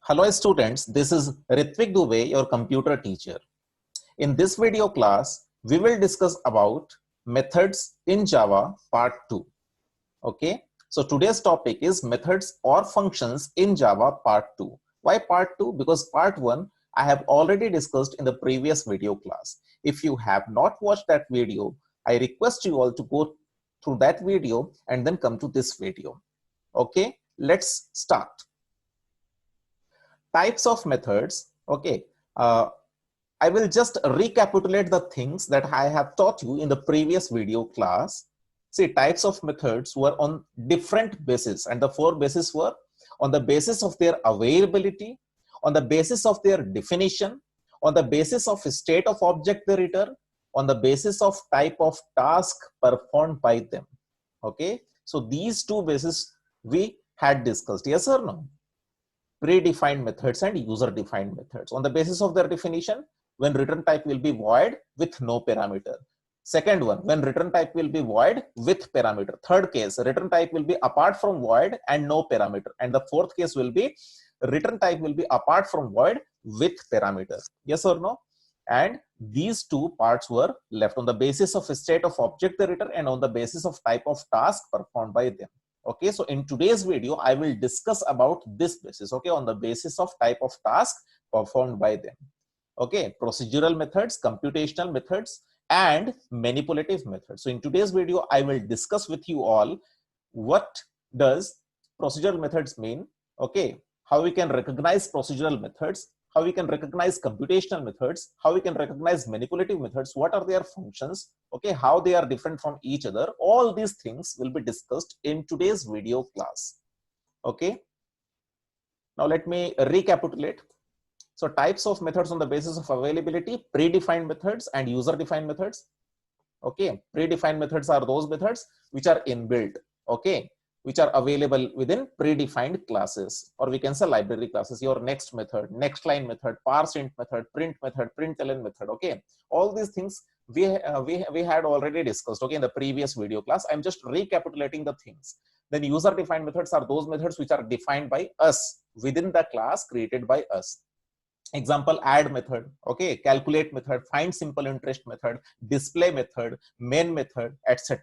Hello students, this is Ritvik Dubey, your computer teacher. In this video class, we will discuss about methods in Java part 2. Okay, so today's topic is methods or functions in Java part 2. Why part 2? Because part 1 I have already discussed in the previous video class. If you have not watched that video, I request you all to go through that video and then come to this video. Okay, let's start. Types of methods. Okay, I will just recapitulate the things that I have taught you in the previous video class. See, types of methods were on different bases, and the four bases were on the basis of their availability, on the basis of their definition, on the basis of state of object they return, on the basis of type of task performed by them. Okay, so these two bases we had discussed. Yes or no? Predefined methods and user-defined methods. On the basis of their definition, when return type will be void with no parameter. Second one, when return type will be void with parameter. Third case, return type will be apart from void and no parameter. And the fourth case will be return type will be apart from void with parameter. Yes or no? And these two parts were left on the basis of state of object they return and on the basis of type of task performed by them. Okay, so in today's video, I will discuss about this basis, okay, on the basis of type of task performed by them. Okay, procedural methods, computational methods, and manipulative methods. So in today's video, I will discuss with you all what does procedural methods mean, okay, how we can recognize procedural methods, how we can recognize computational methods, how we can recognize manipulative methods, what are their functions, okay, how they are different from each other. All these things will be discussed in today's video class. Okay, now let me recapitulate. So types of methods on the basis of availability, predefined methods and user-defined methods. Okay, predefined methods are those methods which are inbuilt, okay, which are available within predefined classes, or we can say library classes. Your next method, next line method, parseInt method, print method, println method. Okay, all these things we had already discussed, okay, in the previous video class. I'm just recapitulating the things. Then user defined methods are those methods which are defined by us within the class created by us. Example, add method, okay, calculate method, find simple interest method, display method, main method, etc.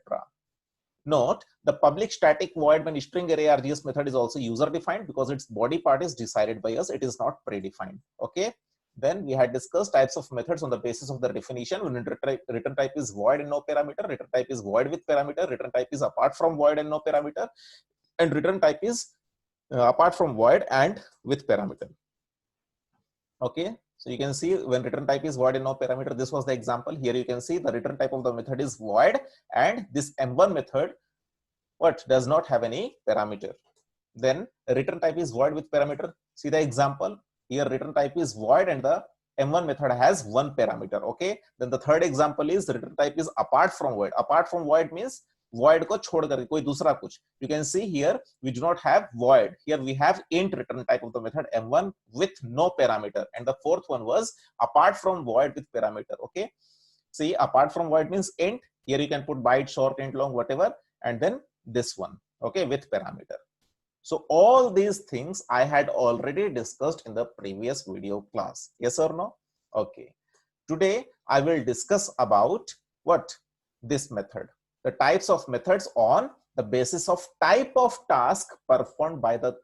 Note, the public static void when string array RGS method is also user defined because its body part is decided by us. It is not predefined. Okay. Then we had discussed types of methods on the basis of the definition. When return type is void and no parameter, return type is void with parameter, return type is apart from void and no parameter, and return type is apart from void and with parameter. Okay. So you can see when return type is void and no parameter, this was the example. Here you can see the return type of the method is void and this M1 method what does not have any parameter. Then return type is void with parameter. See the example here, return type is void and the M1 method has one parameter. Okay. Then the third example is return type is apart from void. Apart from void means void को छोड़ करके कोई दूसरा कुछ. You can see here we do not have void. Here we have int return type of the method M1 with no parameter, and the fourth one was apart from void with parameter. Okay, see, apart from void means int. Here you can put byte, short, int, long, whatever, and then this one, okay, with parameter. So all these things I had already discussed in the previous video class. Yes or no? Okay. Today I will discuss about what? This method. The types of methods on the basis of type of task performed by the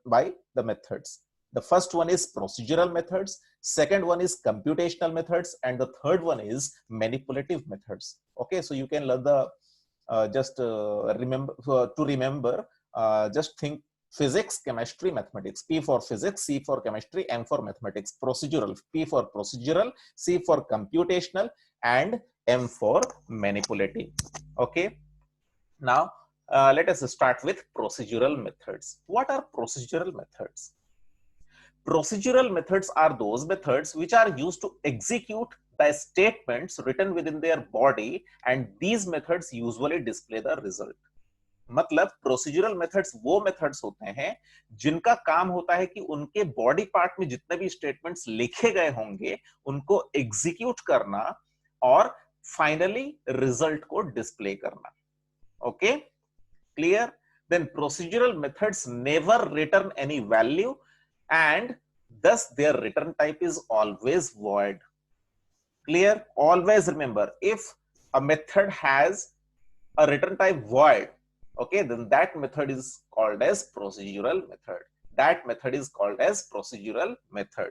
methods. The first one is procedural methods, second one is computational methods, and the third one is manipulative methods. Okay, so you can learn the remember just think physics, chemistry, mathematics. P for physics, C for chemistry, M for mathematics. Procedural, P for procedural, C for computational, and M for manipulative. Okay. Now, let us start with procedural methods. What are procedural methods? Procedural methods are those methods which are used to execute the statements written within their body, and these methods usually display the result. मतलब procedural methods वो methods होते हैं जिनका काम होता है कि उनके बॉडी पार्ट में जितने भी स्टेटमेंट्स लिखे गए होंगे उनको एग्जीक्यूट करना और फाइनली रिजल्ट को डिस्प्ले करना. Okay, clear? Then procedural methods never return any value and thus their return type is always void. Clear? Always remember, if a method has a return type void, okay, then that method is called as procedural method. That method is called as procedural method.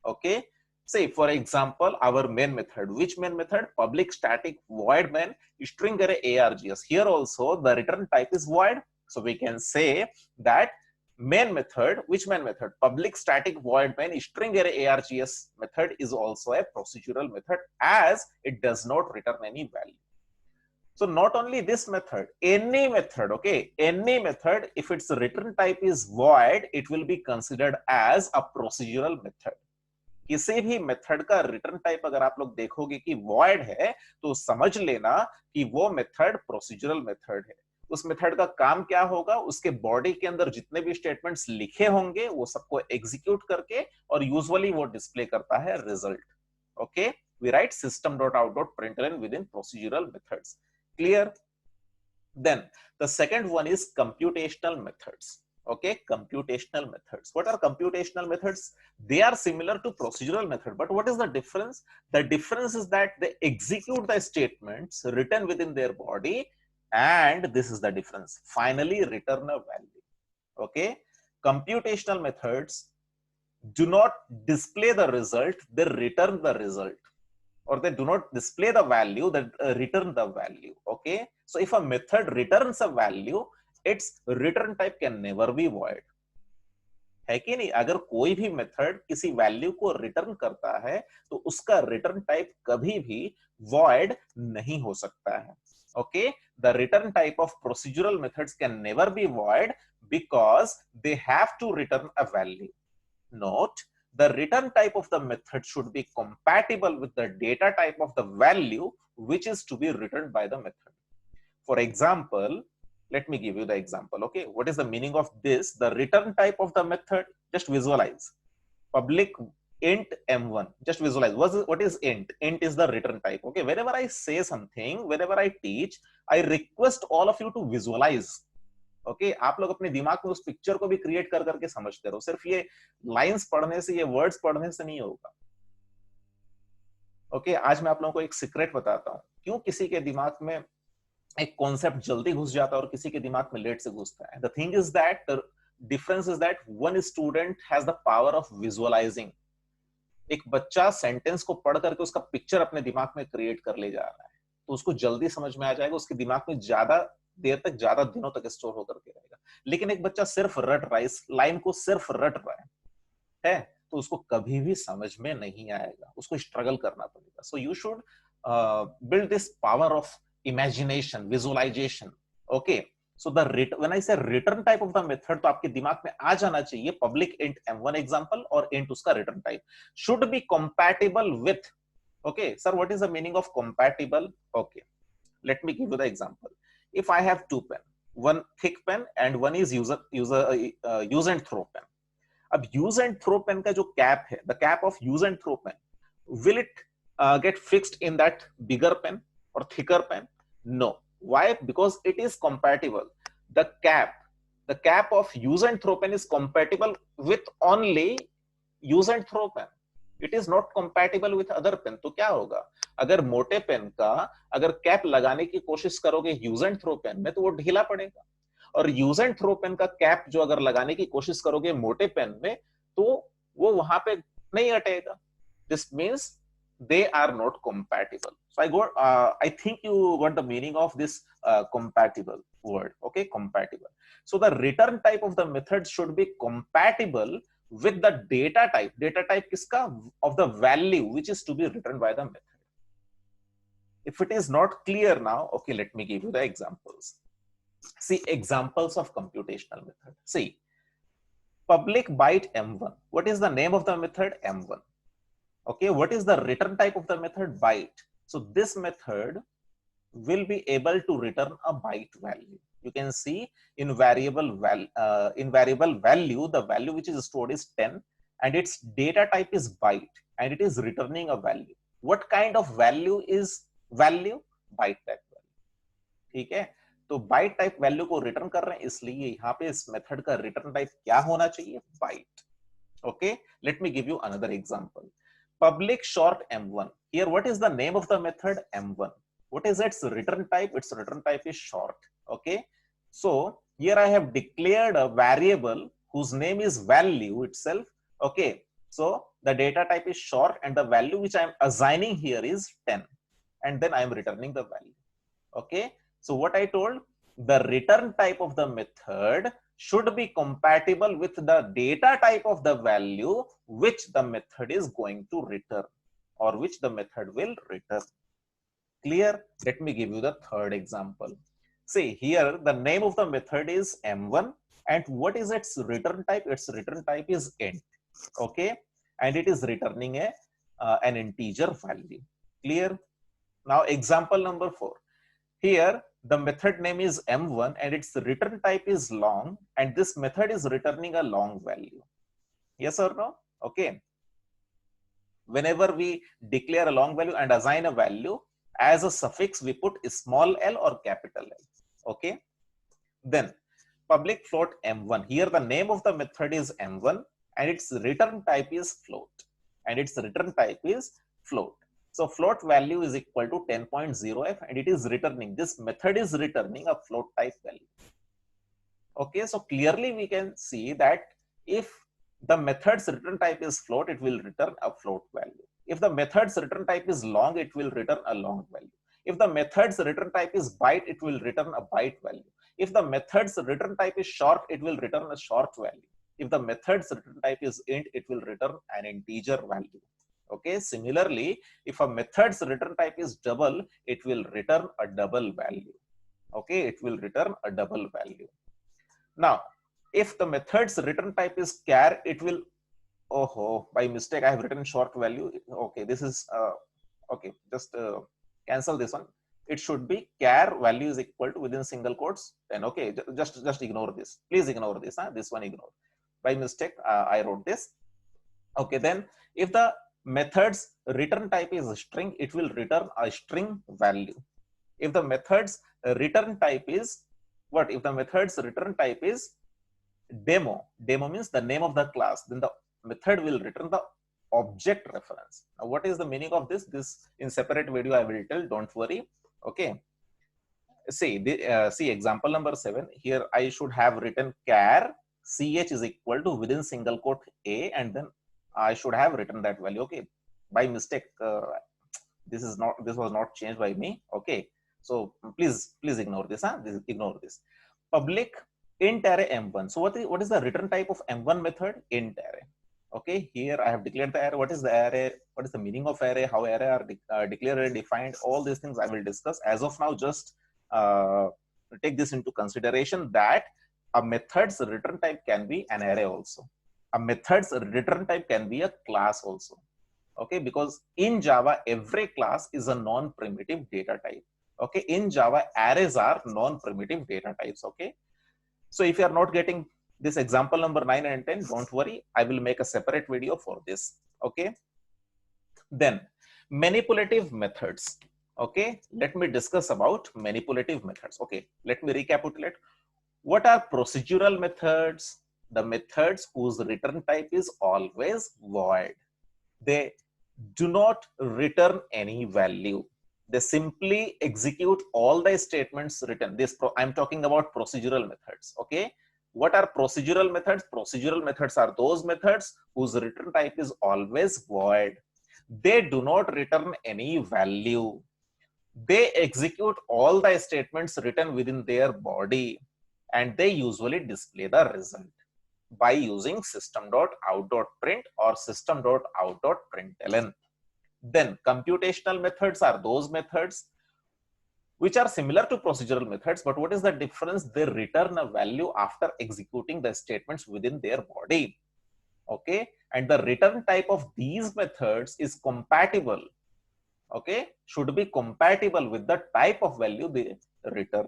Okay. Say, for example, our main method. Which main method? Public static void main string array args. Here also the return type is void. So we can say that main method, which main method? Public static void main string array args method is also a procedural method, as it does not return any value. So not only this method, any method, okay, any method, if its return type is void, it will be considered as a procedural method. किसी भी method का return type अगर आप लोग देखोगे कि void है, तो समझ लेना कि वो मेथड प्रोसीजरल मेथड है. उस मेथड का काम क्या होगा? उसके बॉडी के अंदर जितने भी स्टेटमेंट्स लिखे होंगे वो सबको एग्जीक्यूट करके और यूजुअली वो डिस्प्ले करता है result. Okay, we write system.out.println within procedural methods. Clear? Then the second one is computational methods. Okay, computational methods. What are computational methods? They are similar to procedural method, but what is the difference? The difference is that they execute the statements written within their body, and this is the difference. Finally, return a value. Okay, computational methods do not display the result, they return the result. Or they do not display the value, that return the value. Okay, so if a method returns a value, its return type can never be void. है कि नहीं? अगर कोई भी method किसी value को return करता है तो उसका रिटर्न टाइप कभी भी void नहीं हो सकता है. Okay, the return type of procedural methods can never be void because they have to return a value. Note, the return type of the method should be compatible with the data type of the value which is to be returned by the method. For example, let me give you the example. Okay, what is the meaning of this? The return type of the method, just visualize. Public int m1, just visualize. What is int? Int is the return type. Okay, whenever I say something, whenever I teach, I request all of you to visualize. Okay, आप लोग अपने दिमाग में उस picture को भी create कर करके समझते रहो. सिर्फ ये लाइंस पढ़ने से, ये वर्ड्स पढ़ने से नहीं होगा. ओके, आज मैं आप लोगों को एक सीक्रेट बताता हूं क्यों किसी के दिमाग में एक कॉन्सेप्ट जल्दी घुस जाता है और किसी के दिमाग में लेट से घुसता है. The thing is that, the difference is that one student has the power of visualising. एक बच्चा सेंटेंस को पढ़ करके उसका पिक्चर अपने दिमाग में क्रिएट कर ले जा रहा है, तो उसको जल्दी समझ में आ जाएगा, उसके दिमाग में ज्यादा देर तक, ज्यादा दिनों तक स्टोर होकर के रहेगा. लेकिन एक बच्चा सिर्फ रट रहा है, इस लाइन को सिर्फ रट रहा है तो उसको कभी भी समझ में नहीं आएगा, उसको स्ट्रगल करना पड़ेगा. So you should build this power of imagination, visualization. Okay, so the when I say return type of the method, तो आपके दिमाग में आ जाना चाहिए पब्लिक इंट m1 एग्जांपल और इंट उसका return type should be compatible with. Okay sir, what is the meaning of compatible? Okay, let me give you the example. If I have two pen, one thick pen and one is use and throw pen. अब use and throw pen का जो cap है, the cap of use and throw pen, will it get fixed in that bigger pen or thicker pen? No. Why? Because it is compatible. The cap of use and throw pen is compatible with only use and throw pen. It is not compatible with other pen. तो क्या होगा? अगर मोटे pen का अगर cap लगाने की कोशिश करोगे यूज एंड थ्रो पेन में, तो वो ढीला पड़ेगा. और यूज एंड थ्रो पेन का कैप जो अगर लगाने की कोशिश करोगे मोटे पेन में, तो वो वहां पे नहीं अटेगा. This means they are not compatible. So I think you got the meaning of this compatible word. Okay, compatible. So the return type of the method should be compatible with the data type. Data type kiska? Of the value which is to be returned by the method. If it is not clear now, okay, let me give you the examples. See, examples of computational method. See, public byte m1. What is the name of the method? M1. Okay, what is the return type of the method? Byte. So this method will be able to return a byte value. You can see in variable value, the value which is stored is 10 and its data type is byte and it is returning a value. What kind of value is value? Byte type value. ठीक है, तो bite type value को return कर रहे हैं, इसलिए यहाँ पे इस मेथड का रिटर्न टाइप क्या होना चाहिए? Bite. Okay, let me give you another example. Public short m1. Here, what is the name of the method? M1. What is its return type? Its return type is short. Okay, so here I have declared a variable whose name is value itself. Okay, so the data type is short and the value which I am assigning here is 10, and then I am returning the value. Okay, so what I told, the return type of the method should be compatible with the data type of the value which the method is going to return, or which the method will return. Clear? Let me give you the third example. See here, the name of the method is m1, and what is its return type? Its return type is int. Okay, and it is returning an integer value. Clear? Now example number 4. Here, the method name is m1 and its return type is long, and this method is returning a long value. Yes or no? Okay. Whenever we declare a long value and assign a value, as a suffix, we put small l or capital L. Okay. Then public float m1. Here, the name of the method is m1 and its return type is float. And its return type is float. So float value is equal to 10.0f and it is returning, this method is returning a float type value. Okay, so clearly we can see that if the method's return type is float, it will return a float value. If the method's return type is long, it will return a long value. If the method's return type is byte, it will return a byte value. If the method's return type is short, it will return a short value. If the method's return type is int, it will return an integer value. Okay, similarly, if a method's return type is double, it will return a double value. Okay, it will return a double value. Now, if the method's return type is char, it will, oh, by mistake, I have written short value. Okay, this is, okay, just cancel this one. It should be char value is equal to within single quotes. Then, okay, just ignore this. Please ignore this. This one ignore. By mistake, I wrote this. Okay, then if the method's return type is a string, it will return a string value. If the method's return type is what? If the method's return type is demo means the name of the class, then the method will return the object reference. Now, what is the meaning of this? This in separate video I will tell, don't worry. Okay. See example number 7. Here I should have written char ch is equal to within single quote a, and then I should have written that value. Okay, by mistake, this was not changed by me. Okay, so please ignore this. Ignore this. Public int array m1. So what is the return type of m1 method? Int array. Okay, here I have declared the array. What is the array? What is the meaning of array? How array are declared, defined? All these things I will discuss. As of now, just take this into consideration that a method's return type can be an array also. A method's return type can be a class also. Okay, because in Java, every class is a non-primitive data type. Okay, in Java, arrays are non-primitive data types. Okay, so if you are not getting this example number 9 and 10, don't worry, I will make a separate video for this. Okay, then manipulative methods. Okay, let me discuss about manipulative methods. Okay, let me recapitulate. What are procedural methods? The methods whose return type is always void. They do not return any value. They simply execute all the statements written. I'm talking about procedural methods. Okay, what are procedural methods? Procedural methods are those methods whose return type is always void. They do not return any value. They execute all the statements written within their body, and they usually display the result by using system.out.print or system.out.println. Then computational methods are those methods which are similar to procedural methods, but what is the difference? They return a value after executing the statements within their body. Okay, and the return type of these methods is compatible. Okay, should be compatible with the type of value they return.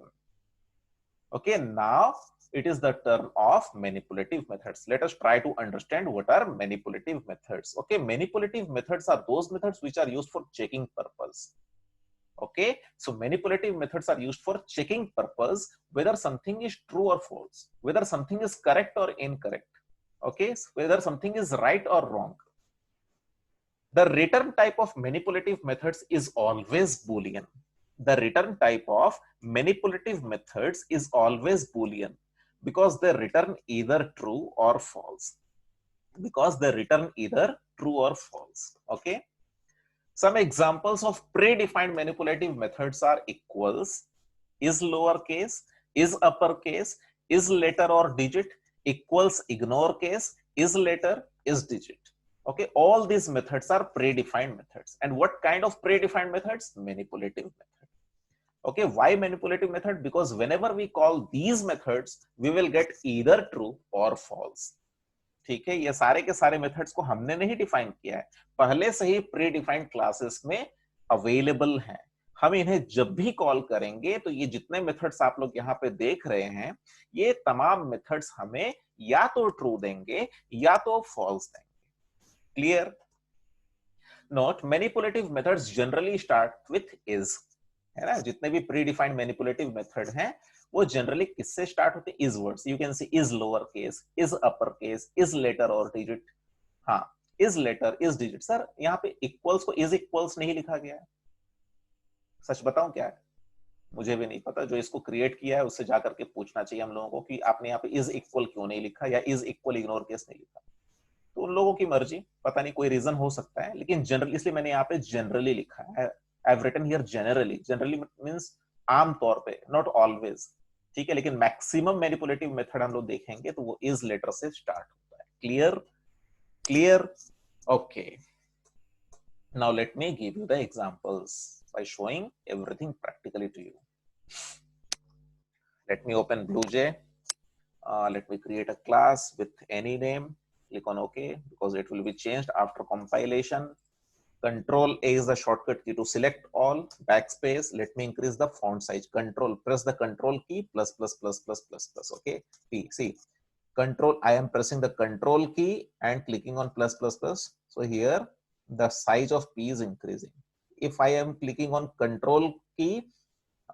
Okay, now it is the turn of manipulative methods. Let us try to understand what are manipulative methods. Okay, manipulative methods are those methods which are used for checking purpose. Okay, so manipulative methods are used for checking purpose, whether something is true or false, whether something is correct or incorrect. Okay, whether something is right or wrong. The return type of manipulative methods is always Boolean. The return type of manipulative methods is always Boolean because they return either true or false. Because they return either true or false. Okay. Some examples of predefined manipulative methods are equals, is lowercase, is uppercase, is letter or digit, equals ignore case, is letter, is digit. Okay, all these methods are predefined methods. And what kind of predefined methods? Manipulative method. Okay, why manipulative method? Because whenever we call these methods, we will get either true or false. ठीक है, ये सारे के सारे methods को हमने नहीं define किया है, पहले से ही प्री डिफाइंड क्लासेस में अवेलेबल हैं। हम इन्हें जब भी कॉल करेंगे तो ये जितने मेथड्स आप लोग यहाँ पे देख रहे हैं, ये तमाम मेथड्स हमें या तो ट्रू देंगे या तो फॉल्स देंगे। Clear? Note, manipulative methods generally start with is, है ना? जितने भी प्री डिफाइंड मैनिपुलेटिव मेथड हैं वो जनरली किससे स्टार्ट होते हैं? Is words. You can see is lower case, is upper case, is letter और डिजिट। हाँ, is letter, is digit. Sir यहाँ पे इक्वल्स को इज इक्वल्स नहीं लिखा गया है, सच बताऊं क्या है? मुझे भी नहीं पता, जो इसको क्रिएट किया है उससे जाकर के पूछना चाहिए हम लोगों को कि आपने यहाँ पे इज इक्वल क्यों नहीं लिखा या इज इक्वल इग्नोर केस नहीं लिखा। तो उन लोगों की मर्जी, पता नहीं कोई रीजन हो सकता है, लेकिन जनरली, इसलिए मैंने यहाँ पे जनरली लिखा है। I have written here generally. Generally means आमतौर पे, नॉट ऑलवेज, ठीक है? लेकिन मैक्सिमम मैनिपुलेटिव मेथड हम लोग देखेंगे तो वो इज लेटर से स्टार्ट होता है। Clear? Clear? Okay, now let me give you the examples by showing everything practically to you. Let me open BlueJ. Let me create a class with any name. Click on OK because it will be changed after compilation. Control A is the shortcut key to select all. Backspace. Let me increase the font size. Control, press the control key plus plus plus plus plus plus. Okay. P. See, control. I am pressing the control key and clicking on plus plus plus. So here the size of P is increasing. If I am clicking on control key,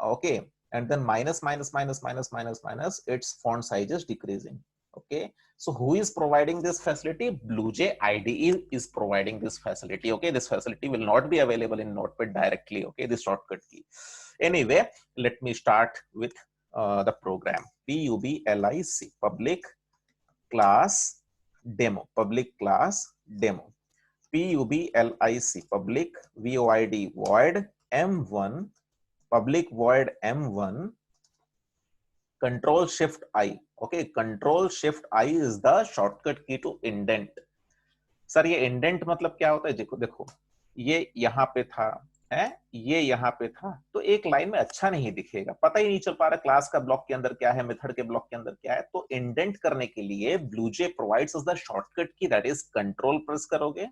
okay, and then minus minus minus minus minus minus, its font size is decreasing. Okay, so who is providing this facility? BlueJ IDE is providing this facility. Okay, this facility will not be available in Notepad directly. Okay, this shortcut key. Anyway, let me start with the program. PUBLIC, public class demo, public class demo. PUBLIC, public void void m1, public void m1, control shift I. Okay, control shift I is the shortcut key to indent. Sir ये indent मतलब क्या होता है? देखो देखो, ये यहाँ पे था, है, ये यहाँ पे था, तो एक लाइन में अच्छा नहीं दिखेगा, पता ही नहीं चल पा रहा क्लास का ब्लॉक के अंदर क्या है, मेथड के ब्लॉक के अंदर क्या है। तो इंडेंट करने के लिए BlueJ प्रोवाइड्स द शॉर्टकट की, दैट इज कंट्रोल प्रेस करोगे,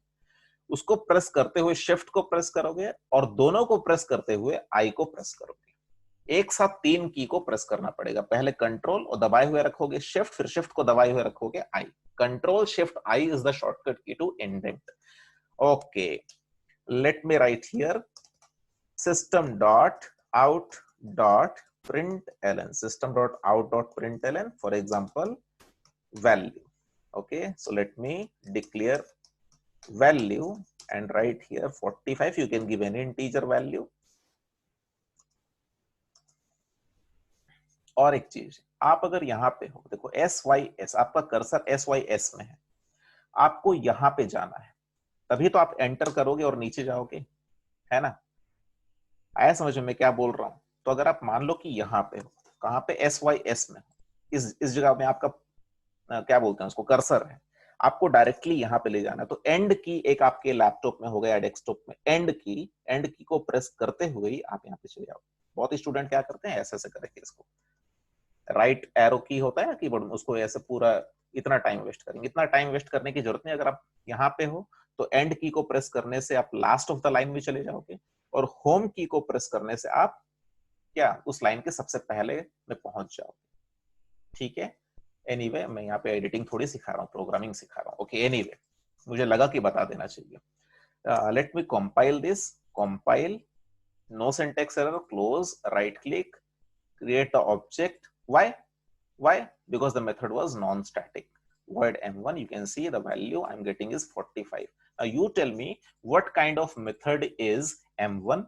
उसको प्रेस करते हुए शिफ्ट को प्रेस करोगे और दोनों को प्रेस करते हुए आई को प्रेस करोगे। एक साथ तीन की को प्रेस करना पड़ेगा, पहले कंट्रोल और दबाए हुए रखोगे शिफ्ट, फिर शिफ्ट को दबाए हुए रखोगे I. Control shift I is the shortcut key to indent. Okay, let me write here system dot out dot println, system dot out dot println, for example value. Okay, so let me declare value and write here 45. You can give any integer value. और एक चीज, आप अगर यहाँ पे हो, देखो SYS, आपका कर्सर SYS में है, आपको यहाँ पे जाना है, तभी तो आप एंटर करोगे और नीचे जाओगे, है ना? आया समझ में मैं क्या बोल रहा हूं? तो अगर आप मान लो कि यहाँ पे हो, कहाँ पे? SYS में, इस जगह में आपका क्या बोलते हैं उसको, कर्सर है, आपको डायरेक्टली यहाँ पे ले जाना है। तो एंड की एक आपके लैपटॉप में होगा या डेस्कटॉप में, एंड की को प्रेस करते हुए ही आप यहाँ पे चले जाओ। बहुत स्टूडेंट क्या करते हैं, ऐसे ऐसे करेंगे, इसको राइट एरो की होता है ना कीबोर्ड में, उसको ऐसे पूरा इतना टाइम वेस्ट करेंगे। इतना टाइम वेस्ट करने की जरूरत नहीं, अगर आप यहाँ पे हो तो एंड की को प्रेस करने से आप लास्ट ऑफ द लाइन में चले जाओगे और होम की को प्रेस करने से आप क्या उस लाइन के सबसे पहले में पहुंच जाओगे। ठीक है, एनीवे मैं यहाँ पे एडिटिंग थोड़ी सिखा रहा हूँ, प्रोग्रामिंग सिखा रहा हूँ। ओके, एनीवे मुझे लगा कि बता देना चाहिए। Let me compile this, compile, no syntax error, close, right click, create the object. Why? Because the method was non-static. void m1, you can see the value I'm getting is 45. Now you tell me what kind of method is m1.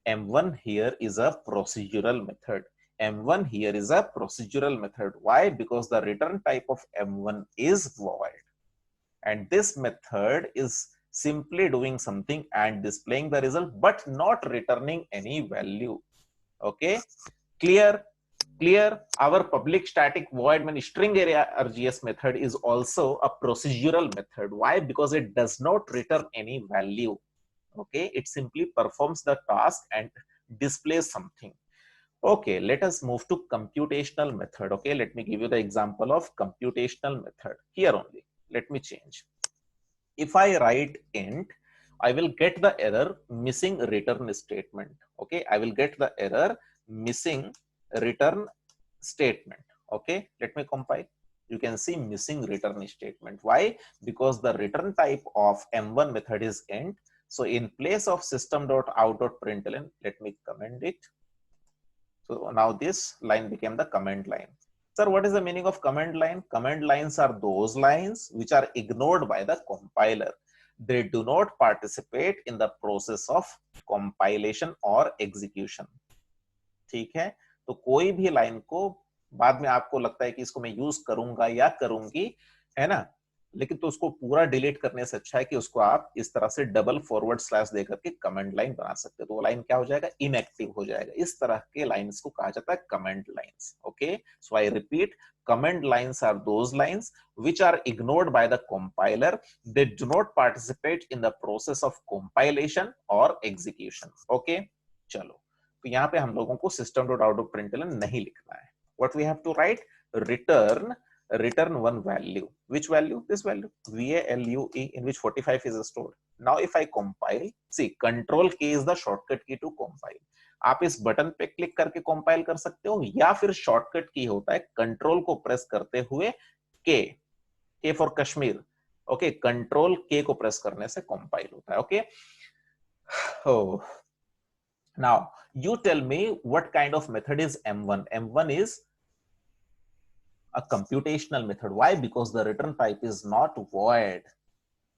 M1 here is a procedural method. M1 here is a procedural method. Why? Because the return type of M1 is void. And this method is simply doing something and displaying the result, but not returning any value. Okay, clear? Clear? Our public static void main string array RGS method is also a procedural method. Why? Because it does not return any value. Okay, it simply performs the task and displays something. Okay, let us move to computational method. Okay, let me give you the example of computational method here only. Let me change. If I write int, I will get the error missing return statement. Okay, I will get the error missing return statement. Okay, let me compile. You can see missing return statement. Why? Because the return type of M1 method is int. So in place of system.out.println, let me comment it. So now this line became the comment line. Sir, what is the meaning of comment line? Comment lines are those lines which are ignored by the compiler. They do not participate in the process of compilation or execution. ठीक है, तो कोई भी line को बाद में आपको लगता है कि इसको मैं यूज करूंगा या करूंगी, है ना, लेकिन तो उसको पूरा डिलीट करने से अच्छा है कि उसको आप इस तरह से डबल फॉरवर्ड स्लैश देकर के कमेंट लाइन बना सकते हो, तो वो लाइन क्या हो जाएगा, इनएक्टिव हो जाएगा। इस तरह के लाइंस को कहा जाता है comment lines. Okay, so I repeat, comment lines are those lines which are ignored by the compiler. They do not participate in the process of compilation or execution. Okay, चलो, तो यहाँ पे हम लोगों को system.out.println नहीं लिखना है. What we have to write? Return one value. Which value? This value, value in which 45 is stored. Now if I compile, see, control K is the shortcut key to compile. आप इस button पे click करके compile कर सकते हो, या फिर shortcut की होता है कंट्रोल को प्रेस करते हुए के फॉर कश्मीर, ओके, कंट्रोल के को प्रेस करने से कंपाइल होता है। Okay, now you tell me what kind of method is M1. M1 is a computational method. Why? Because the return type is not void.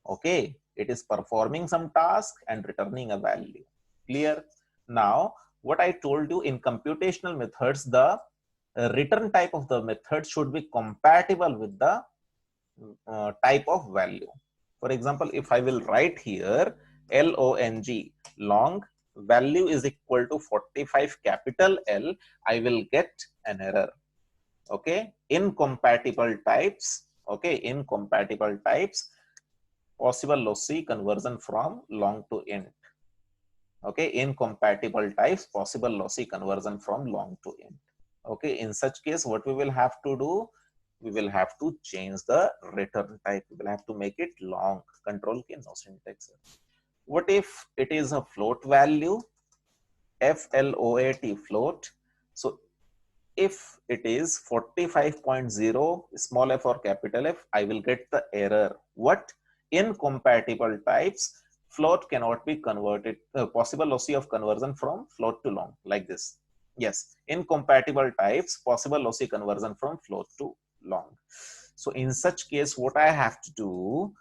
Okay, it is performing some task and returning a value. Clear? Now, what I told you, in computational methods, the return type of the method should be compatible with the type of value. For example, if I will write here long value is equal to 45 capital L, I will get an error. Okay, incompatible types. Okay, incompatible types, possible lossy conversion from long to int. Okay, incompatible types, possible lossy conversion from long to int. Okay, in such case, what we will have to do, we will have to change the return type. We will have to make it long. Control K, no syntax. What if it is a float value? float float. So if it is 45.0 small f or capital F, I will get the error. What? Incompatible types, float cannot be converted, possible lossy of conversion from float to long, like this. Yes, incompatible types, possible lossy conversion from float to long. So in such case, what I have to do,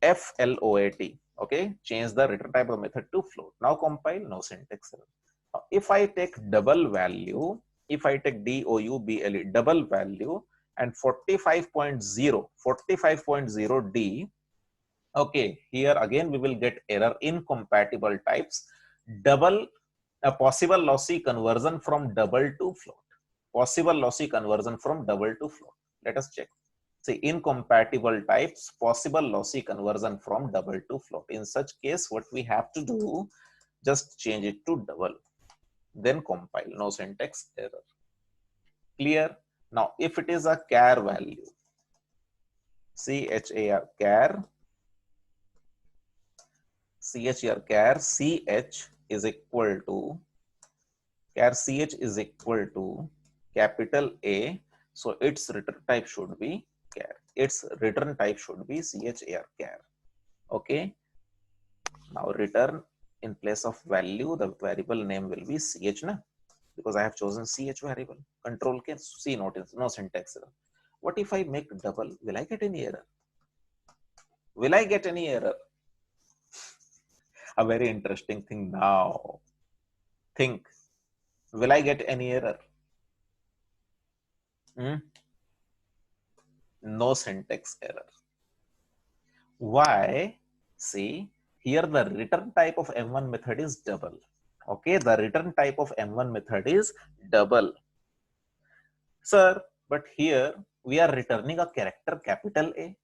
float, okay, change the return type of method to float. Now compile, no syntax error. Now, if I take double value, if I take double double value and 45.0 D, okay, here again we will get error, incompatible types, double, a possible lossy conversion from double to float, possible lossy conversion from double to float. Let us check. See, incompatible types, possible lossy conversion from double to float. In such case, what we have to do, just change it to double, then compile, no syntax error. Clear? Now, if it is a char value, char, char, ch is equal to, char ch is equal to capital A, so its return type should be char. Its return type should be char, char. Okay. Now return, in place of value, the variable name will be ch, na? Because I have chosen ch variable. Control K, C, no syntax error. What if I make double? Will I get any error? Will I get any error? A very interesting thing now. Think, will I get any error? No syntax error. Why? See, here the return type of M1 method is double. Okay, the return type of M1 method is double. Sir, but here we are returning a character capital A.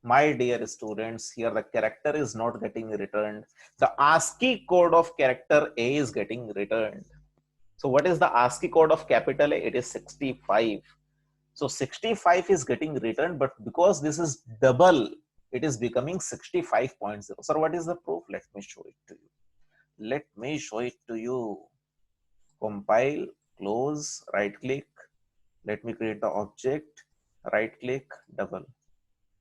My dear students, here the character is not getting returned. The ASCII code of character A is getting returned. So what is the ASCII code of capital A? It is 65. So 65 is getting returned, but because this is double, it is becoming 65.0. Sir, what is the proof? Let me show it to you. Let me show it to you. Compile, close, right click. Let me create the object, right click, double.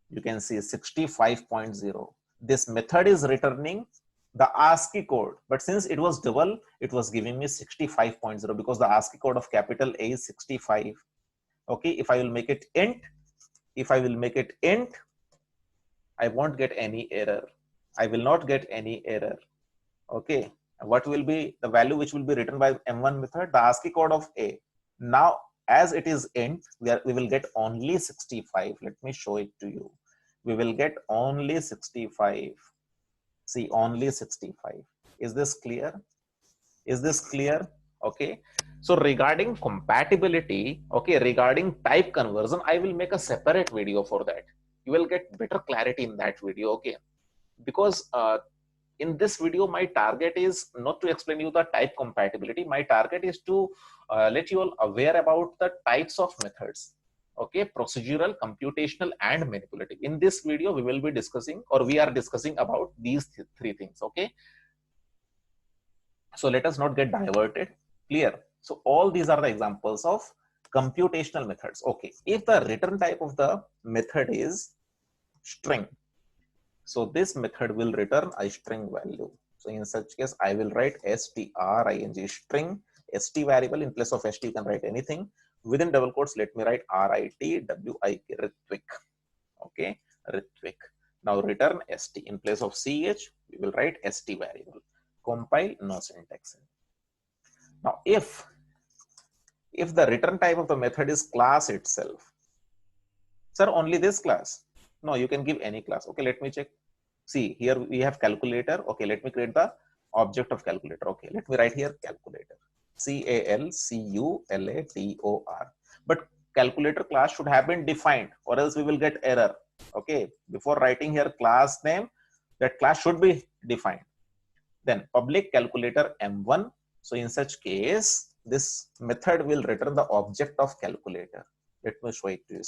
You can see 65.0. This method is returning the ASCII code, but since it was double, it was giving me 65.0 because the ASCII code of capital A is 65. Okay, if I will make it int, I won't get any error. I will not get any error. Okay, what will be the value which will be written by M1 method? The ASCII code of A. Now, as it is int, we will get only 65. Let me show it to you. We will get only 65. See, only 65. Is this clear? Is this clear? Okay. So regarding compatibility, okay, regarding type conversion, I will make a separate video for that. You will get better clarity in that video, okay? Because in this video, my target is not to explain you the type compatibility. My target is to let you all aware about the types of methods. Okay, procedural, computational, and manipulative. In this video, we will be discussing, or we are discussing about these three things. Okay. So let us not get diverted. Clear. So all these are the examples of computational methods. Okay. If the return type of the method is string, so this method will return a string value. So in such case, I will write string string, st variable. In place of st, you can write anything. Within double quotes, let me write ritwik, Ritwik. Okay, Ritwik. Now return st. In place of ch, we will write st variable. Compile, no syntax. Now if the return type of the method is class itself, sir, only this class? No, you can give any class. Okay, let me check. See, here we have calculator. Okay, let me create the object of calculator. Okay, let me write here calculator. calculator. But calculator class should have been defined, or else we will get error. Okay, before writing here class name, that class should be defined. Then public calculator M1. So in such case, this method will return the object of calculator. Let me show it to you.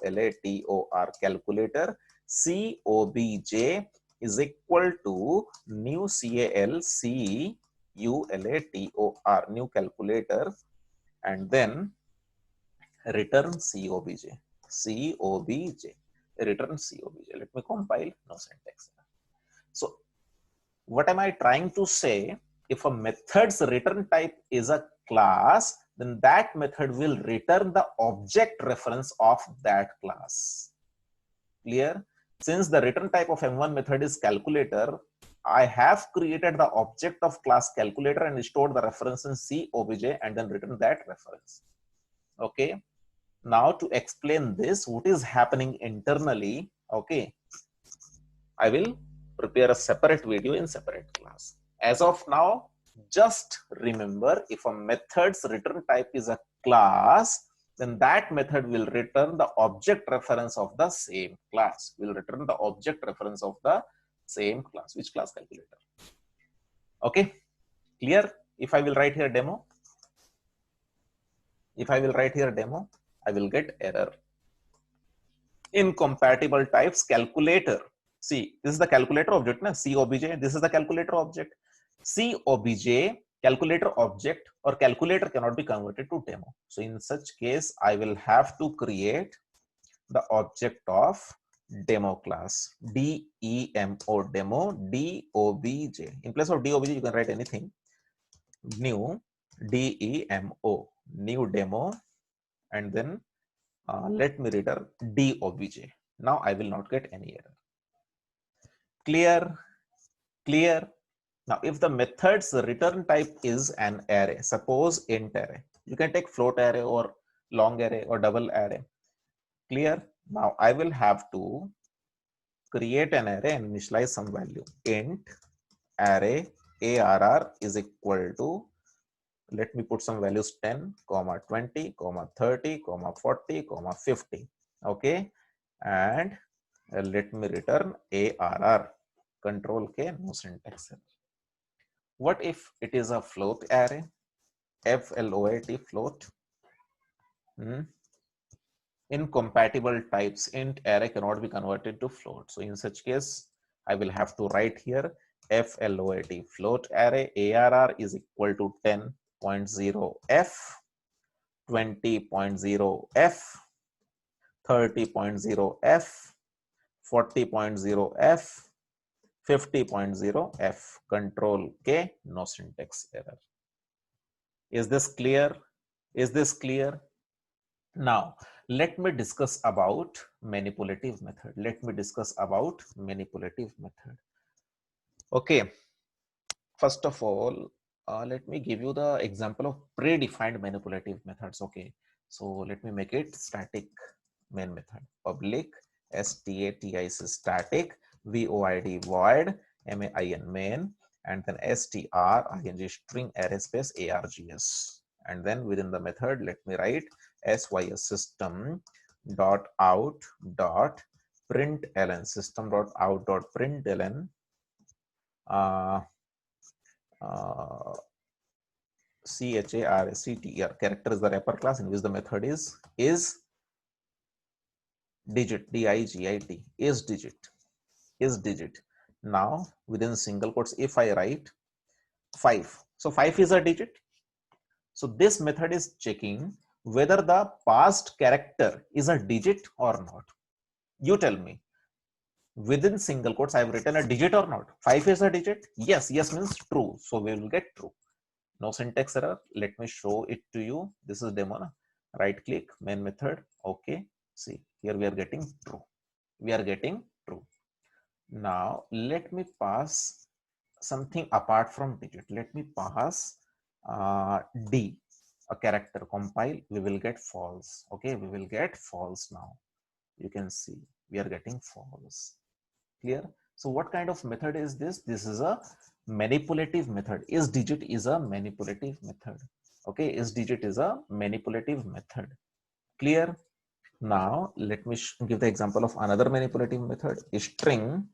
calculator, calculator. COBJ is equal to new calculator, new calculator, and then return COBJ. Return COBJ. Let me compile, no syntax. So what am I trying to say? If a method's return type is a class, then that method will return the object reference of that class. Clear? Since the return type of M1 method is calculator, I have created the object of class calculator and stored the reference in COBJ and then written that reference. Okay. Now to explain this, what is happening internally, okay, I will prepare a separate video in separate class. As of now, just remember, if a method's return type is a class, then that method will return the object reference of the same class. Will return the object reference of the same class. Which class? Calculator. Okay, clear? If I will write here demo, I will get error. Incompatible types calculator. See, this is the calculator object, na? COBJ. This is the calculator object. COBJ, calculator object, or calculator cannot be converted to demo. So in such case, I will have to create the object of demo class. DEMO, demo, DOBJ. In place of DOBJ, you can write anything. New DEMO, new demo, and then let me return D obj. Now I will not get any error. Clear? Clear? Now, if the method's return type is an array, suppose int array, you can take float array or long array or double array. Clear? Now, I will have to create an array and initialize some value. Int array arr is equal to, let me put some values 10, 20, 30, 40, 50. Okay. And let me return arr. Control K, no syntax error. What if it is a float array? Float, float. Incompatible types, int array cannot be converted to float. So in such case, I will have to write here float, float array arr is equal to 10.0 f, 20.0 f, 30.0 f, 40.0 f, 50.0 f. Control K, no syntax error. Is this clear? Is this clear? Now, let me discuss about manipulative method. Let me discuss about manipulative method. Okay. First of all, let me give you the example of predefined manipulative methods. Okay. So let me make it static main method. Public static static void void main and then string string array space args. And then within the method, let me write sys system dot out dot println system dot out dot println character is the wrapper class in which the method is digit, digit, is digit. Now within single quotes, if I write 5, so 5 is a digit. So this method is checking whether the passed character is a digit or not. You tell me. Within single quotes, I have written a digit or not. 5 is a digit. Yes, yes means true. So we will get true. No syntax error. Let me show it to you. This is demo. Right click, main method. Okay. See, here we are getting true. We are getting true. Now let me pass something apart from digit. Let me pass D, a character. Compile, we will get false. Okay, we will get false now. You can see we are getting false. Clear? So what kind of method is this? This is a manipulative method. Is digit is a manipulative method. Okay, is digit is a manipulative method. Clear? Now let me give the example of another manipulative method. String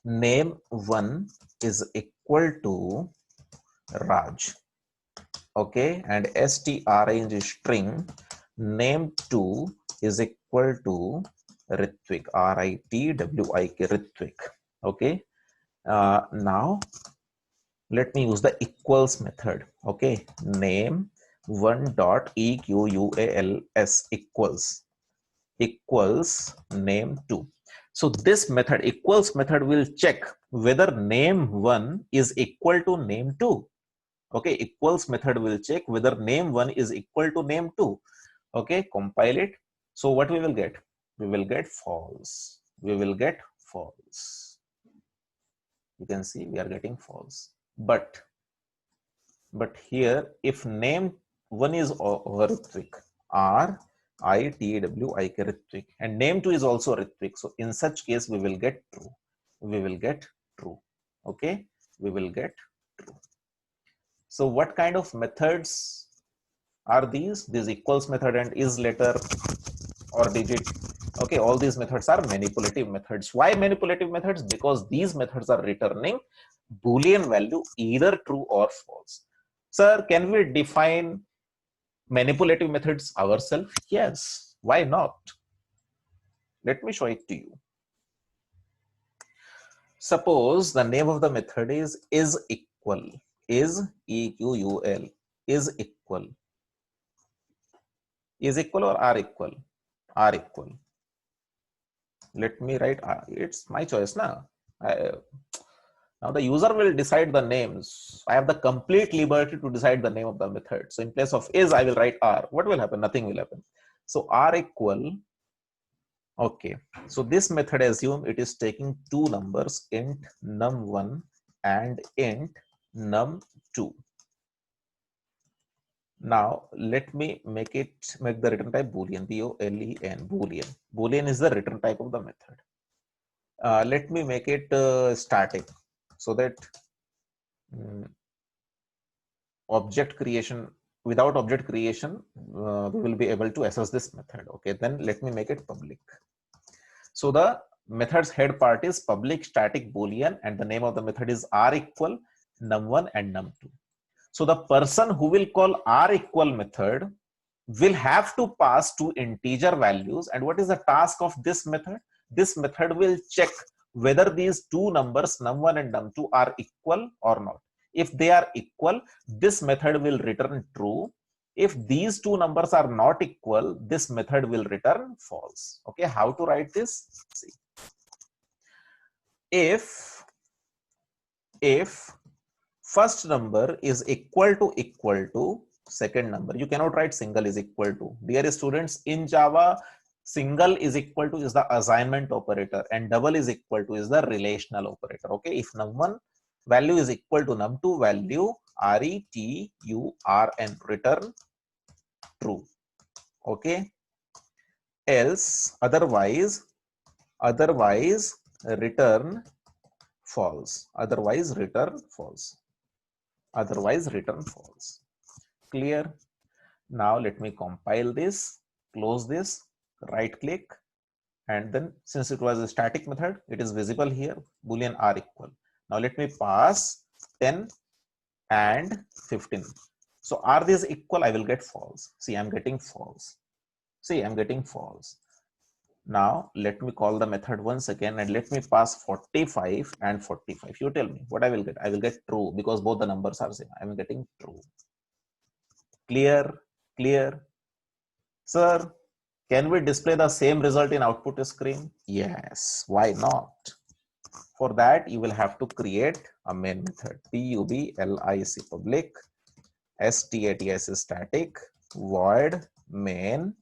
name1 is equal to Raj. Okay, and string name2 is equal to Ritwik, Ritwik, Ritwik. Okay, now let me use the equals method. Okay, name 1 dot equals equals name2. So this method, equals method, will check whether name1 is equal to name2. Okay, equals method will check whether name1 is equal to name2. Okay, compile it. So what we will get? We will get false. We will get false. You can see we are getting false. But here, if name1 is Ritwik, Ritwik, Ritwik, and name2 is also Ritwik. So in such case, we will get true. We will get true. Okay, we will get true. So what kind of methods are these? This equals method and is letter or digit. Okay, all these methods are manipulative methods. Why manipulative methods? Because these methods are returning Boolean value either true or false. Sir, can we define manipulative methods ourselves? Yes, why not? Let me show it to you. Suppose the name of the method is equal, is equal, is equal. Is equal or are equal? Are equal. Let me write, it's my choice now. Now the user will decide the names. I have the complete liberty to decide the name of the method. So in place of is, I will write R. What will happen? Nothing will happen. So R equal, okay. So this method, assume it is taking two numbers, int num1 and int num2. Now let me make the return type Boolean, B-O-L-E-N, Boolean. Boolean is the return type of the method. Let me make it static, so that object creation, without object creation, we will be able to assess this method. Okay, then let me make it public. So the method's head part is public static Boolean, and the name of the method is R equal num1 and num2. So the person who will call R equal method will have to pass two integer values. And what is the task of this method? This method will check whether these two numbers num1 and num2 are equal or not. If they are equal, this method will return true. If these two numbers are not equal, this method will return false. Okay, how to write this? See, if first number is equal to second number, you cannot write single is equal to. Dear students, in Java, single is equal to is the assignment operator and double is equal to is the relational operator. Okay, if num1 value is equal to num2 value, return return true. Okay, else otherwise return false. Otherwise return false. Clear? Now let me compile this, close this, right click, and then since it was a static method, it is visible here, Boolean R equal. Now let me pass 10 and 15. So are these equal? I will get false. See, I'm getting false. Now let me call the method once again and let me pass 45 and 45. You tell me what I will get. I will get true because both the numbers are same. I'm getting true. Clear? Sir, can we display the same result in output screen? Yes, why not? For that, you will have to create a main method, public public status static void main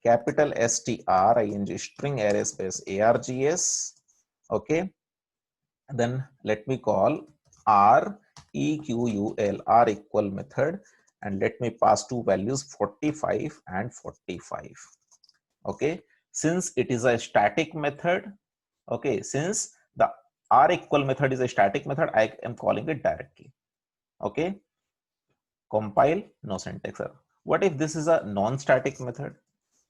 capital string string array space args. Okay, then let me call R equal method, and let me pass two values 45 and 45. Okay, since it is a static method, okay, since the R equal method is a static method, I am calling it directly. Okay, compile, no syntax error. What if this is a non-static method?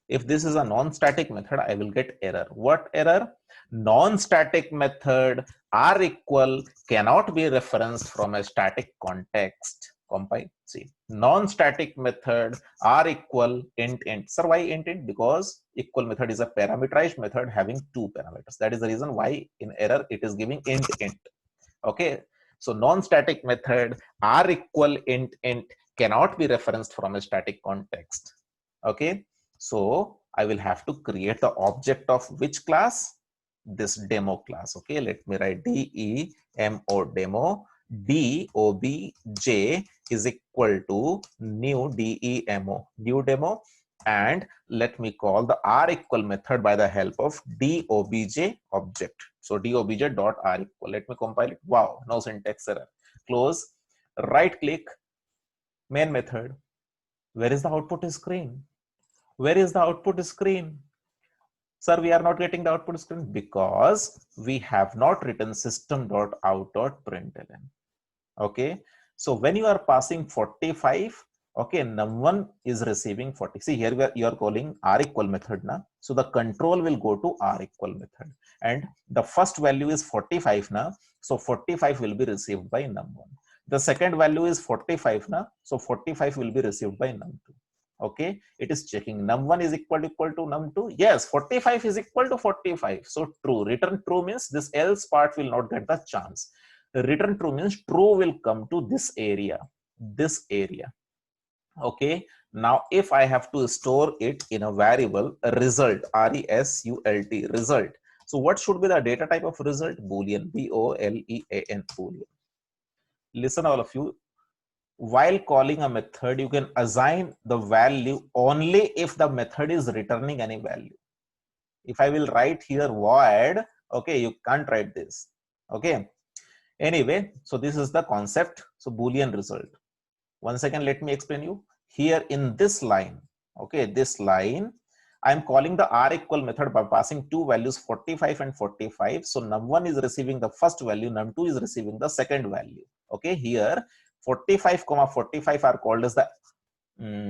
If this is a non-static method, I will get error. What error? Non-static method R equal cannot be referenced from a static context. Compile. See, non-static method R equal int. Sir, why int? Because equal method is a parameterized method having two parameters. That is the reason why in error it is giving int. Okay, so non-static method R equal int cannot be referenced from a static context. Okay, so I will have to create the object of which class? This demo class. Okay, let me write demo demo. Dobj is equal to new demo, and let me call the R equal method by the help of dobj object. So dobj dot R equal. Let me compile it. Wow, no syntax error. Close, right click, main method. Where is the output screen? Where is the output screen? Sir, we are not getting the output screen because we have not written system.out.println. Okay, so when you are passing 45, okay, num1 is receiving 40. See, here you are calling R equal method now. So the control will go to R equal method, and the first value is 45 now. So 45 will be received by num1. The second value is 45 now. So 45 will be received by num2. Okay, it is checking num1 is equal to num2. Yes, 45 is equal to 45. So true. Return true means this else part will not get the chance. Return true means true will come to this area. Okay, now if I have to store it in a variable result, result, So what should be the data type of result? Boolean, B-O-L-E-A-N, Boolean. Listen all of you, while calling a method, you can assign the value only if the method is returning any value. If I will write here void, okay, you can't write this, okay. Anyway, so this is the concept. So Boolean result. Once again, let me explain you. Here in this line, okay, this line, I am calling the R equal method by passing two values 45 and 45. So num1 is receiving the first value, num2 is receiving the second value. Okay, here 45, 45 are called as the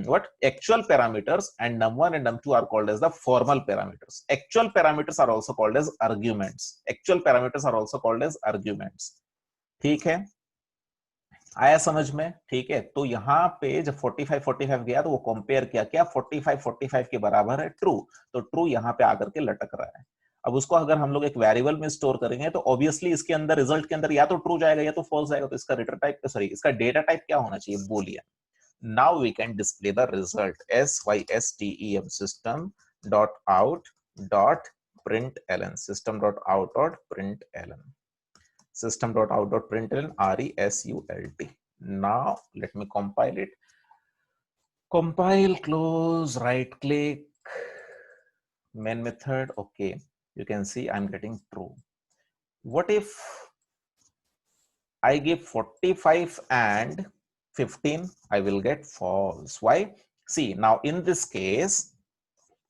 what actual parameters, and num1 and num2 are called as the formal parameters. Actual parameters are also called as arguments. Actual parameters are also called as arguments. ठीक है, आया समझ में? ठीक है, तो यहाँ पे जब 45 गया तो वो कंपेयर किया, क्या 45 के बराबर है ट्रू, तो ट्रू यहाँ पे आकर के लटक रहा है। अब उसको अगर हम लोग एक वेरिएबल में स्टोर करेंगे तो ऑब्वियसली इसके अंदर रिजल्ट के अंदर या तो ट्रू जाएगा या तो फॉल्स जाएगा, तो इसका रिटर्न टाइप, सॉरी, इसका डेटा टाइप क्या होना चाहिए? Boolean. Now we can display the result system system dot out dot println system dot out dot println system dot out dot println result. Now let me compile it. Compile, close, right click, main method. Okay, you can see I'm getting true. What if I give 45 and 15? I will get false. Why? See, now in this case,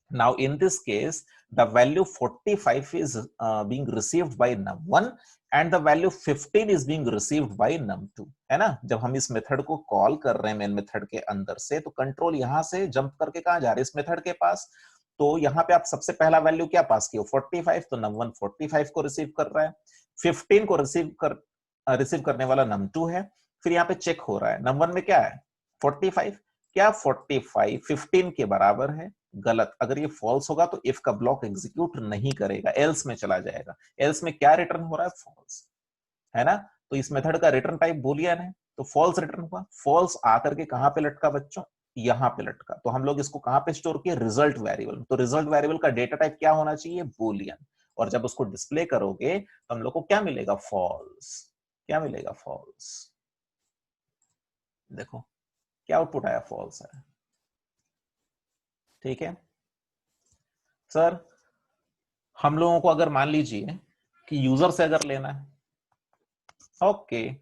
the value 45 is being received by num1 and the value 15 is being received by num2, है ना? जब हम इस method को call कर रहे हैं main method के अंदर से, तो कंट्रोल यहां से जंप करके कहां जा रहे हैं? इस मेथड के पास. तो यहाँ पे आप सबसे पहला वैल्यू क्या पास किए? 45, तो num1 45 को रिसीव कर रहा है, 15 को रिसीव करने वाला num2 है. फिर यहाँ पे चेक हो रहा है, num1 में क्या है? 45. क्या 45 15 के बराबर है? गलत. अगर ये फॉल्स होगा तो इफ का ब्लॉक एग्जीक्यूट नहीं करेगा, एल्स में चला जाएगा. एल्स में क्या रिटर्न हो रहा है? फॉल्स, है ना? तो इस मेथड का रिटर्न टाइप बूलियन है, तो फॉल्स रिटर्न हुआ. फॉल्स आकर के कहां पे लटका बच्चों? यहां पे लटका. तो हम लोग इसको कहां पे स्टोर किए? Result variable. तो रिजल्ट वेरिएबल का डेटा टाइप क्या होना चाहिए? बूलियन. और जब उसको डिस्प्ले करोगे तो हम लोग को क्या मिलेगा? फॉल्स. क्या मिलेगा? फॉल्स. देखो क्या आउटपुट आया? फॉल्स है. ठीक है सर, हम लोगों को अगर मान लीजिए कि यूजर से अगर लेना है, ओके,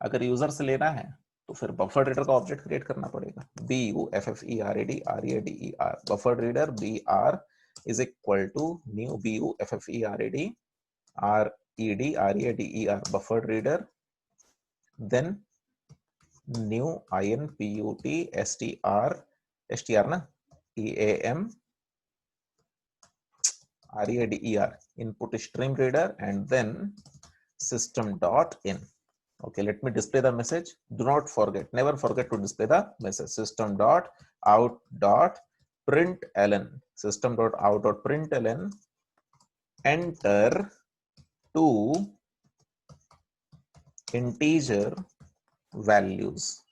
अगर यूजर से लेना है तो फिर बफर रीडर का ऑब्जेक्ट क्रिएट करना पड़ेगा. BUFFERAD buffer reader BR is equal to new BUFFERAD REDREADER buffer reader, then new INPUT STR ना EAM READER input stream reader, and then system dot in. Okay, let me display the message. Do not forget, never forget to display the message. System dot out dot println, system dot out dot println, enter two integer values.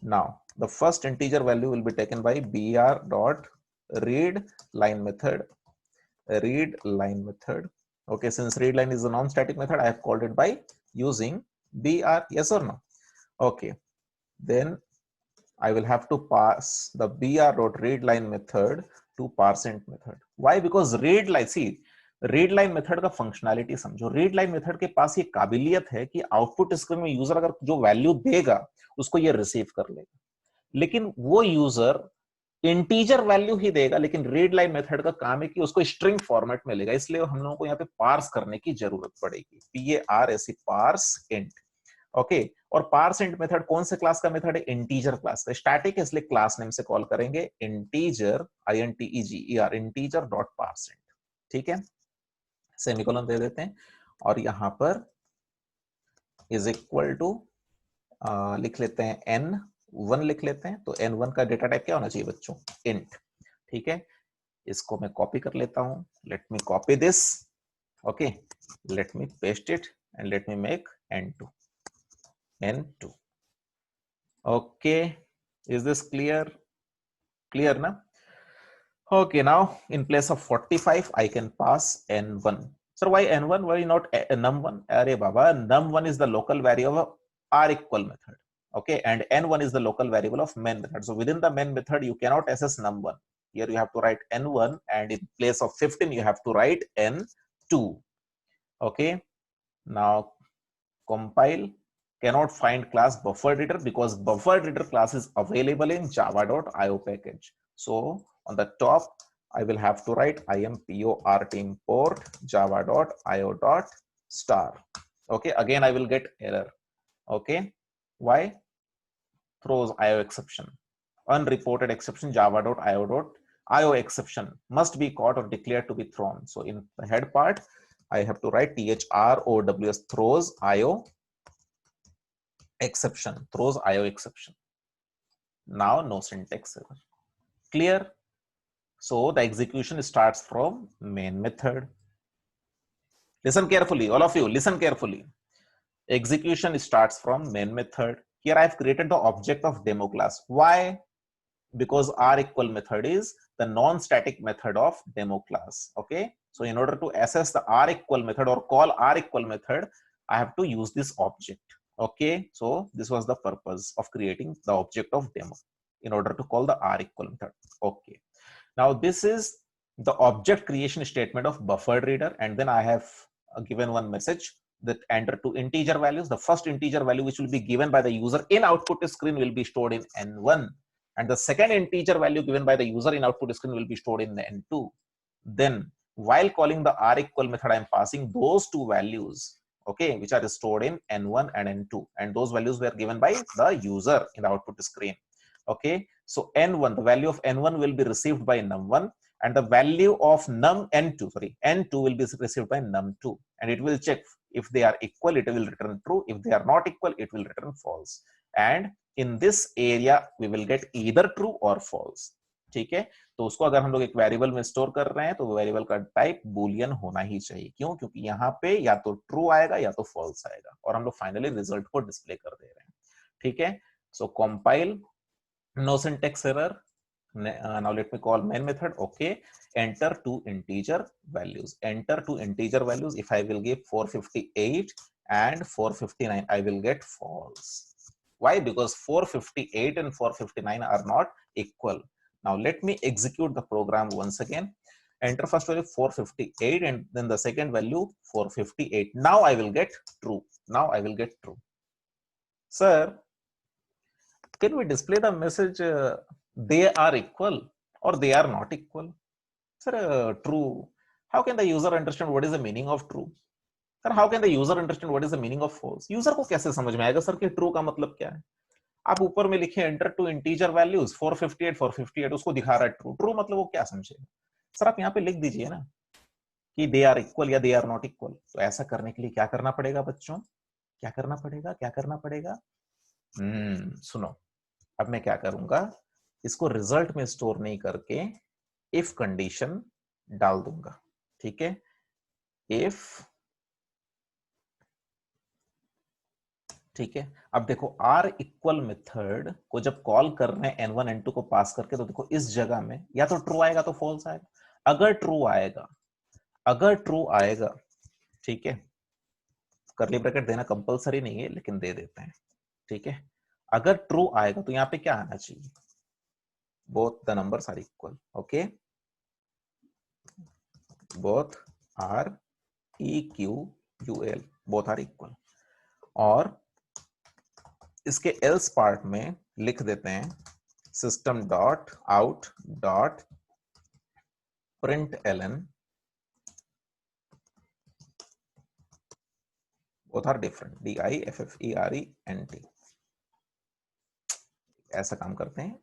Now the first integer value will be taken by br dot read line method. Okay, since read line is a non-static method, I have called it by using br. Yes or no? Okay, then I will have to pass the br dot read line method to parseInt method. Why? Because read line, see, read line method का functionality समझो. Read line method के पास ये काबिलियत है कि output screen में user अगर जो वैल्यू देगा उसको ये रिसीव कर लेगा, लेकिन वो यूजर इंटीजर वैल्यू ही देगा. लेकिन रीड लाइन मेथड का काम है कि उसको स्ट्रिंग फॉर्मेट में लेगा, इसलिए हम लोगों को यहाँ पे पार्स करने की जरूरत पड़ेगी. PARS, parse int. ओके, और पार्स इंट मेथड कौन से क्लास का मेथड है? इंटीजर क्लास का. स्टैटिक है इसलिए क्लास नेम से कॉल करेंगे integer, INTEGER, integer dot parse int. ठीक है, सेमीकोलन दे देते हैं और यहां पर इज इक्वल टू लिख लेते हैं N1 लिख लेते हैं. तो N1 का डेटा टाइप क्या होना चाहिए बच्चों? इंट. ठीक है, इसको मैं कॉपी कर लेता हूं. Let me copy this. Okay, let me paste it and let me make N2. Okay, is this clear? Clear ना? Okay, now in place of 45, I can pass n1. So why n1? Why not num1? Arey baba, num1 is the local variable of r equal method. Okay, and n1 is the local variable of main method. So within the main method, you cannot access num1. Here you have to write n1, and in place of 15, you have to write n2. Okay, now compile. Cannot find class bufferedreader because bufferedreader class is available in java.io package. So on the top, I will have to write import import java.io.star. Okay, again I will get error. Okay, why? Throws IO exception. Unreported exception java.io exception must be caught or declared to be thrown. So in the head part, I have to write throws throws IO exception, throws IO exception. Now no syntax error. Clear? So the execution starts from main method. Listen carefully, all of you, listen carefully. Execution starts from main method. Here I have created the object of demo class. Why? Because r equal method is the non-static method of demo class. Okay, so in order to access the r equal method or call r equal method, I have to use this object. Okay, so this was the purpose of creating the object of demo in order to call the r equal method. Okay, now this is the object creation statement of bufferedreader, and then I have given one message that enter two integer values. The first integer value which will be given by the user in output screen will be stored in n1, and the second integer value given by the user in output screen will be stored in the n2. Then while calling the r equal method, I am passing those two values, okay, which are stored in n1 and n2, and those values were given by the user in the output screen. Okay, so n1, the value of n1 will be received by num1, and the value of n2 will be received by num2, and it will check if they are equal, it will return true. If they are not equal, it will return false. And in this area we will get either true or false. ठीक है, तो उसको अगर हम लोग एक variable में store कर रहे हैं तो वेरिएबल का टाइप बूलियन होना ही चाहिए. क्यों? क्योंकि यहाँ पे या तो ट्रू आएगा या तो फॉल्स आएगा, और हम लोग फाइनली रिजल्ट को डिस्प्ले कर दे रहे हैं. ठीक है, सो compile, no syntax error. Now let me call main method. Okay, enter two integer values. Enter two integer values. If I will give 458 and 459, I will get false. Why? Because 458 and 459 are not equal. Now let me execute the program once again. Enter first value 458 and then the second value 458. Now I will get true. Now I will get true. Sir, can we display the message they are equal or they are not equal? Sir, true. How can the user understand what is the meaning of true? Sir, how can the user understand what is the meaning of false? User को कैसे समझ में आएगा sir कि true का मतलब क्या है? आप ऊपर में लिखे enter to integer values 458 458, उसको दिखा रहा है true. True मतलब वो क्या समझेगा? सर आप यहाँ पे लिख दीजिए ना कि they are equal या they are not equal. तो ऐसा करने के लिए क्या करना पड़ेगा बच्चों? क्या करना पड़ेगा? क्या करना पड़ेगा? सुनो, अब मैं क्या करूंगा, इसको रिजल्ट में स्टोर नहीं करके इफ कंडीशन डाल दूंगा. ठीक है, इफ, ठीक है. अब देखो आर इक्वल मेथड को जब कॉल कर रहे हैं n1 n2 को पास करके, तो देखो इस जगह में या तो ट्रू आएगा तो फॉल्स आएगा. अगर ट्रू आएगा, अगर ट्रू आएगा, ठीक है, कर्ली ब्रैकेट देना कंपलसरी नहीं है लेकिन दे देते हैं. ठीक है, अगर ट्रू आएगा तो यहाँ पे क्या आना चाहिए? both the numbers are equal. Okay, both are equal, both are equal. और इसके else part में लिख देते हैं system dot out dot println both are different, different. ऐसा काम करते हैं,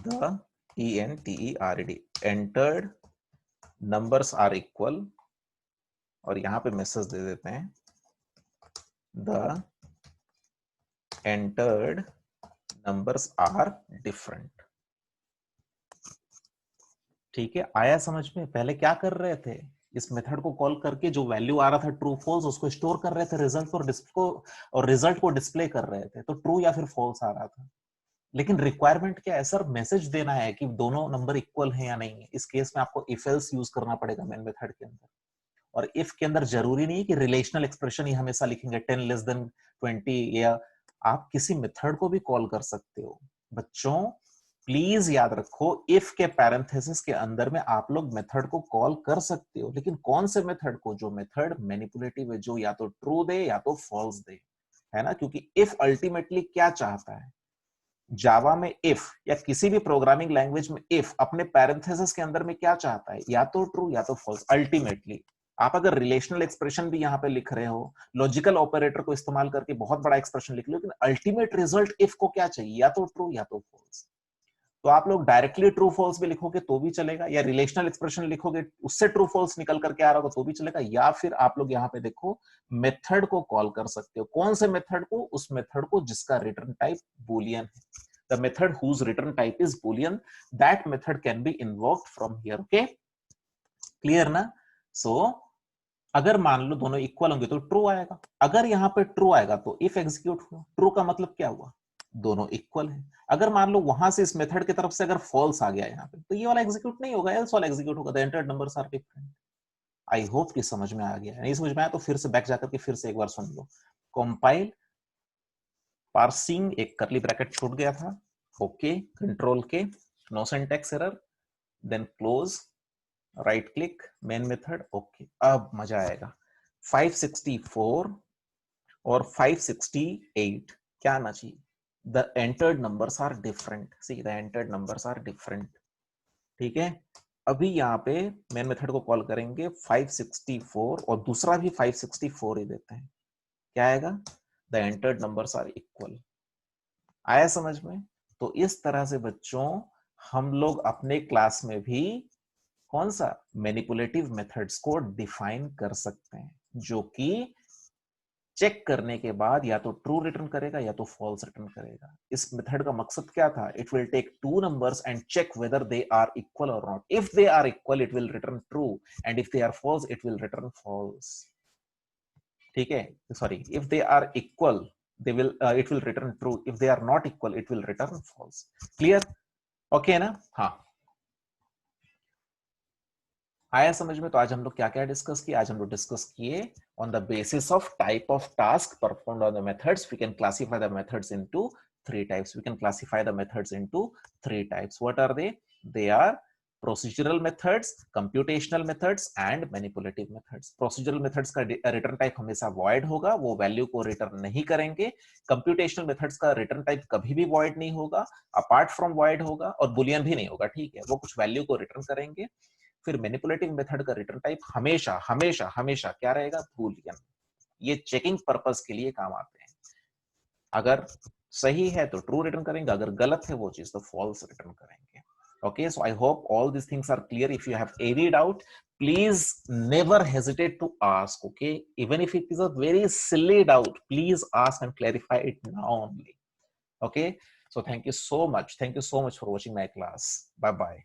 the entered entered numbers are equal, और यहां पे मैसेज दे देते हैं the entered numbers are different. ठीक है, आया समझ में? पहले क्या कर रहे थे, इस मेथड को कॉल करके जो वैल्यू आ रहा था ट्रू फॉल्स, उसको स्टोर कर रहे थे रिजल्ट को, और रिजल्ट को डिस्प्ले कर रहे थे, तो ट्रू या फिर फॉल्स आ रहा था. लेकिन रिक्वायरमेंट क्या है सर, मैसेज देना है कि दोनों नंबर इक्वल हैं या नहीं है। इस केस में आपको इफ एल्स यूज करना पड़ेगा मेन मेथड के अंदर। और इफ के अंदर जरूरी नहीं है कि रिलेशनल एक्सप्रेशन ही हमेशा लिखेंगे 10 लेस देन 20, या आप किसी मेथड को भी कॉल कर सकते हो। बच्चों प्लीज याद रखो, इफ के पैरेंथेसिस के अंदर में आप लोग मेथड को कॉल कर सकते हो, लेकिन कौन से मेथड को? जो मेथड मैनिपुलेटिव है, जो या तो ट्रू दे या तो फॉल्स दे, है ना। क्योंकि इफ अल्टीमेटली क्या चाहता है, जावा में इफ या किसी भी प्रोग्रामिंग लैंग्वेज में इफ अपने पैरेंथेसिस के अंदर में क्या चाहता है? या तो ट्रू या तो फॉल्स। अल्टीमेटली आप अगर रिलेशनल एक्सप्रेशन भी यहां पे लिख रहे हो, लॉजिकल ऑपरेटर को इस्तेमाल करके बहुत बड़ा एक्सप्रेशन लिख लो, लेकिन अल्टीमेट रिजल्ट इफ को क्या चाहिए? या तो ट्रू या तो फॉल्स। तो आप लोग डायरेक्टली ट्रू फॉल्स भी लिखोगे तो भी चलेगा, या रिलेशनल एक्सप्रेशन लिखोगे उससे ट्रू फॉल्स निकल करके आ रहा होगा तो भी चलेगा, या फिर आप लोग यहाँ पे देखो मेथड को कॉल कर सकते हो। कौन से मेथड को? उस मेथड को जिसका रिटर्न टाइप बूलियन है। The method whose return type is boolean, that method can be invoked from here. Okay, clear ना? So अगर मान लो दोनों इक्वल होंगे तो ट्रू आएगा। अगर यहाँ पे ट्रू आएगा तो इफ एग्जीक्यूट हुआ। ट्रू का मतलब क्या हुआ? दोनों इक्वल है। अगर मान लो वहां से इस मेथड की तरफ से अगर फॉल्स आ गया यहाँ पे, तो ये वाला एग्जीक्यूट नहीं होगा, एल्स वाला एग्जीक्यूट होगा। The entered numbers are different. I hope कि समझ में आ गया। नहीं समझ में आया तो फिर से बैक जाकर के फिर से एक बार सुन लो। कंपाइल, पार्सिंग, एक करली ब्रैकेट छूट गया था, okay, control K, no syntax error, then close, right click, main method, okay. अब मजा आएगा। 564 और 568 क्या आना चाहिए? The entered numbers are different. See, the entered numbers are different. ठीक है, अभी यहाँ पे मेन मेथड को कॉल करेंगे 564 और दूसरा भी 564 ही देते हैं। क्या आएगा? The entered numbers are equal. आया समझ में? तो इस तरह से बच्चों हम लोग अपने क्लास में भी कौन सा मैनिपुलेटिव मेथड्स को डिफाइन कर सकते हैं, जो कि चेक करने के बाद या तो ट्रू रिटर्न करेगा या तो फॉल्स रिटर्न करेगा। इस मेथड का मकसद क्या था? It will take two numbers and check whether they are equal और not. If they are equal it will return true, and if they are false it will return false. ठीक है, sorry, if they are equal they will it will return true, if they are not equal it will return false. Clear? Okay ना? हाँ, आया समझ में? तो आज हम लोग क्या क्या डिस्कस किए? आज हम लोग डिस्कस किए on the basis of type of task performed on the methods we can classify the methods into three types. We can classify the methods into three types. What are they? They are procedural methods, computational methods and manipulative methods. Procedural methods का return type हमेशा void होगा, वो value को return नहीं करेंगे। computational methods का return type कभी भी void नहीं होगा, अपार्ट फ्रॉम void होगा, और बुलियन भी नहीं होगा। ठीक है, वो कुछ वैल्यू को रिटर्न करेंगे। फिर मैनिपुलेटिव मेथड का रिटर्न टाइप हमेशा हमेशा हमेशा क्या रहेगा? बूलियन। ये चेकिंग पर्पस के लिए काम आते हैं। अगर सही है तो ट्रू रिटर्न करेंगे, अगर गलत है वो चीज तो फॉल्स रिटर्न करेंगे। Okay, so I hope all these things are clear. If you have any doubt, please never hesitate to ask. Okay, even if it is a very silly doubt, please ask and clarify it now only. Okay, so thank you so much. Thank you so much for watching my class. Bye bye.